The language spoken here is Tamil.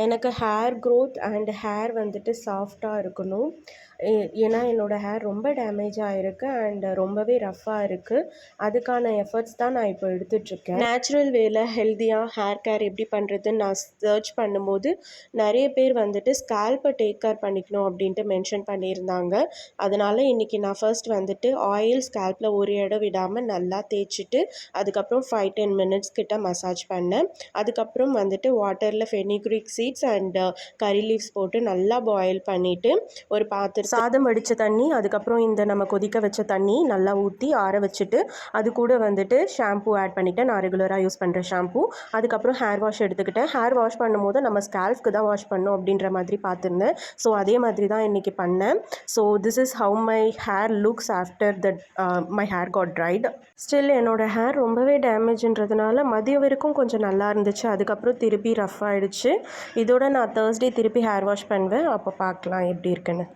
எனக்கு ஹேர் க்ரோத் அண்ட் ஹேர் வந்துட்டு சாஃப்டாக இருக்கணும். ஏன்னா என்னோடய ஹேர் ரொம்ப டேமேஜ் ஆகிருக்கு அண்ட் ரொம்பவே ரஃப்பாக இருக்குது. அதுக்கான எஃபர்ட்ஸ் தான் நான் இப்போ எடுத்துகிட்ருக்கேன். நேச்சுரல் வேல ஹெல்த்தியாக ஹேர் கேர் எப்படி பண்ணுறதுன்னு நான் சர்ச் பண்ணும்போது நிறைய பேர் வந்துட்டு ஸ்கேல்பை டேக் கேர் பண்ணிக்கணும் அப்படின்ட்டு மென்ஷன் பண்ணியிருந்தாங்க. அதனால் இன்றைக்கி நான் ஃபர்ஸ்ட் வந்துட்டு ஆயில் ஸ்கேல்பில் ஒரு இடம் விடாமல் நல்லா தேய்ச்சிட்டு அதுக்கப்புறம் 5-10 மினிட்ஸ் கிட்ட மசாஜ் பண்ணேன். அதுக்கப்புறம் வந்துட்டு வாட்டரில் ஃபெனிக்ரிக் சீட்ஸ் அண்ட் கறி லீவ்ஸ் போட்டு நல்லா பாயில் பண்ணிவிட்டு ஒரு சாதம் வடித்த தண்ணி, அதுக்கப்புறம் இந்த நம்ம கொதிக்க வச்ச தண்ணி நல்லா ஊற்றி ஆற வச்சுட்டு அது கூட வந்துட்டு ஷாம்பூ ஆட் பண்ணிவிட்டேன். நான் ரெகுலராக யூஸ் பண்ணுற ஷாம்பூ. அதுக்கப்புறம் ஹேர் வாஷ் எடுத்துக்கிட்டேன். ஹேர் வாஷ் பண்ணும்போது நம்ம ஸ்கேல்ஃப்க்கு தான் வாஷ் பண்ணணும் அப்படின்ற மாதிரி பார்த்துருந்தேன். ஸோ அதே மாதிரி தான் இன்றைக்கி பண்ணேன். So this is how my hair looks after that my hair got dried. Still என்னோடய ஹேர் ரொம்பவே டேமேஜ்ன்றதுனால மதியம் வரைக்கும் கொஞ்சம் நல்லா இருந்துச்சு. அதுக்கப்புறம் திருப்பி ரஃப் ஆகிடுச்சு. இதோட நான் தேர்ஸ்டே திருப்பி ஹேர் வாஷ் பண்ணுவேன். அப்போ பார்க்கலாம் எப்படி இருக்குன்னு.